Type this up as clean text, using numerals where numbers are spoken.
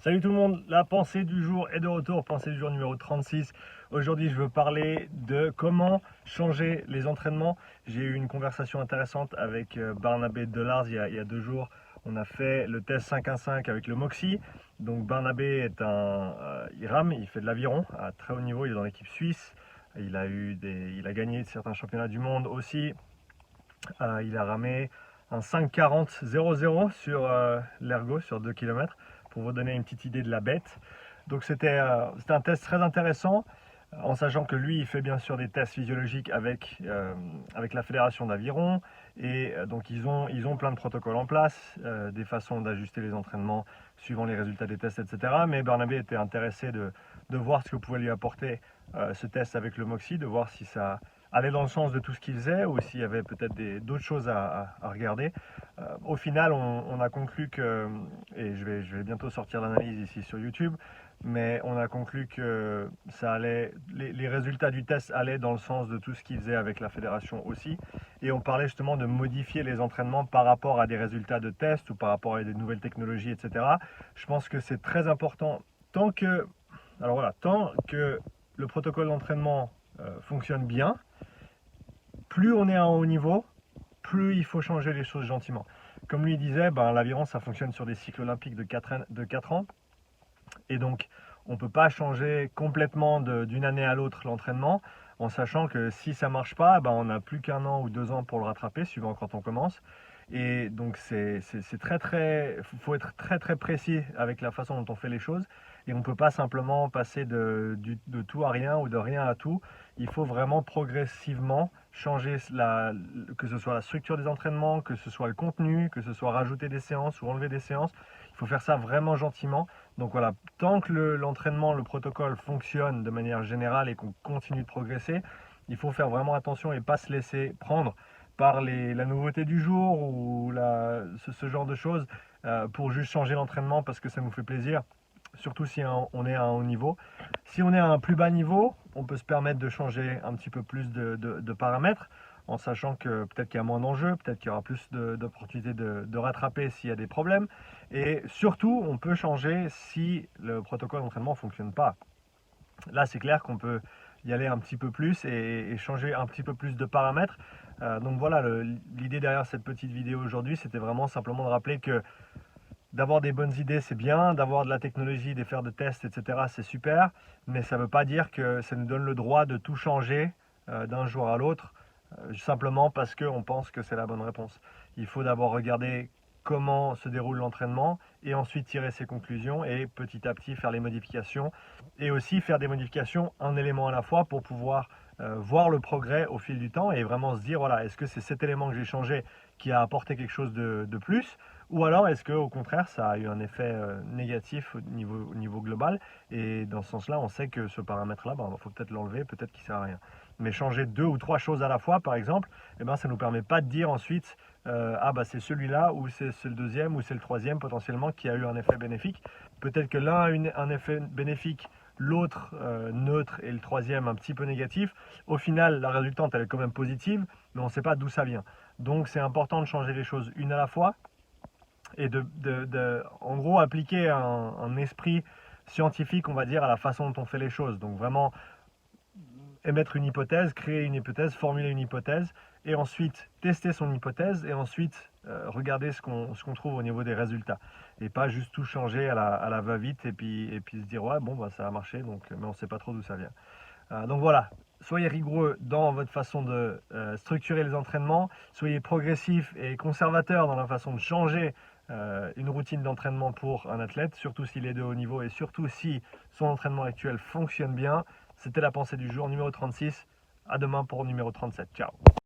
Salut tout le monde, la pensée du jour est de retour, pensée du jour numéro 36. Aujourd'hui je veux parler de comment changer les entraînements. J'ai eu une conversation intéressante avec Barnabé Delars il y a 2 jours. On a fait le test 5-1-5 avec le Moxie. Donc Barnabé est il rame, il fait de l'aviron à très haut niveau, il est dans l'équipe suisse. Il a gagné certains championnats du monde aussi. Il a ramé un 5,40 0,0 sur l'ergo sur 2 km pour vous donner une petite idée de la bête. Donc c'était un test très intéressant en sachant que lui il fait bien sûr des tests physiologiques avec la fédération d'aviron et donc ils ont plein de protocoles en place, des façons d'ajuster les entraînements suivant les résultats des tests, etc. Mais Barnabé était intéressé de voir ce que pouvait lui apporter ce test avec le Moxie, de voir si ça aller dans le sens de tout ce qu'il faisait ou s'il y avait peut-être d'autres choses à regarder. Au final, on a conclu que, et je vais bientôt sortir l'analyse ici sur YouTube, mais on a conclu que les résultats du test allaient dans le sens de tout ce qu'il faisait avec la fédération aussi. Et on parlait justement de modifier les entraînements par rapport à des résultats de test ou par rapport à des nouvelles technologies, etc. Je pense que c'est très important tant que le protocole d'entraînement fonctionne bien. Plus on est à un haut niveau, plus il faut changer les choses gentiment. Comme lui disait, l'aviron ça fonctionne sur des cycles olympiques de 4 ans. Et donc on ne peut pas changer complètement d'une année à l'autre l'entraînement, en sachant que si ça ne marche pas, on n'a plus qu'1 an ou 2 ans pour le rattraper, suivant quand on commence. Et donc faut être très très précis avec la façon dont on fait les choses. Et on ne peut pas simplement passer de tout à rien ou de rien à tout. Il faut vraiment progressivement changer que ce soit la structure des entraînements, que ce soit le contenu, que ce soit rajouter des séances ou enlever des séances. Il faut faire ça vraiment gentiment. Donc voilà, tant que l'entraînement, le protocole fonctionne de manière générale et qu'on continue de progresser, il faut faire vraiment attention et pas se laisser prendre par la nouveauté du jour ou ce genre de choses pour juste changer l'entraînement parce que ça nous fait plaisir, surtout si on est à un haut niveau. Si on est à un plus bas niveau, on peut se permettre de changer un petit peu plus de paramètres en sachant que peut-être qu'il y a moins d'enjeux, peut-être qu'il y aura plus d'opportunités de rattraper s'il y a des problèmes. Et surtout, on peut changer si le protocole d'entraînement ne fonctionne pas. Là, c'est clair qu'on peut y aller un petit peu plus et changer un petit peu plus de paramètres. Donc voilà, l'idée derrière cette petite vidéo aujourd'hui, c'était vraiment simplement de rappeler que d'avoir des bonnes idées, c'est bien, d'avoir de la technologie, des faire de tests, etc., c'est super, mais ça ne veut pas dire que ça nous donne le droit de tout changer d'un jour à l'autre, simplement parce qu'on pense que c'est la bonne réponse. Il faut d'abord regarder comment se déroule l'entraînement et ensuite tirer ses conclusions et petit à petit faire les modifications et aussi faire des modifications un élément à la fois pour pouvoir voir le progrès au fil du temps et vraiment se dire voilà, est-ce que c'est cet élément que j'ai changé qui a apporté quelque chose de plus ou alors est-ce qu'au contraire ça a eu un effet négatif au niveau global et dans ce sens là on sait que ce paramètre là il faut peut-être l'enlever, peut-être qu'il ne sert à rien. Mais changer 2 ou 3 choses à la fois par exemple, ça ne nous permet pas de dire ensuite c'est celui-là ou c'est le deuxième ou c'est le troisième potentiellement qui a eu un effet bénéfique. Peut-être que l'un a eu un effet bénéfique, l'autre neutre et le troisième un petit peu négatif. Au final, la résultante elle est quand même positive, mais on ne sait pas d'où ça vient. Donc c'est important de changer les choses une à la fois et en gros appliquer un esprit scientifique, on va dire, à la façon dont on fait les choses. Donc vraiment émettre une hypothèse, créer une hypothèse, formuler une hypothèse, et ensuite tester son hypothèse, et ensuite regarder ce qu'on trouve au niveau des résultats. Et pas juste tout changer à la va-vite, et puis se dire, ouais, ça a marché, mais on ne sait pas trop d'où ça vient. Donc voilà, soyez rigoureux dans votre façon de structurer les entraînements, soyez progressif et conservateur dans la façon de changer une routine d'entraînement pour un athlète, surtout s'il est de haut niveau et surtout si son entraînement actuel fonctionne bien. C'était la pensée du jour numéro 36. À demain pour numéro 37. Ciao.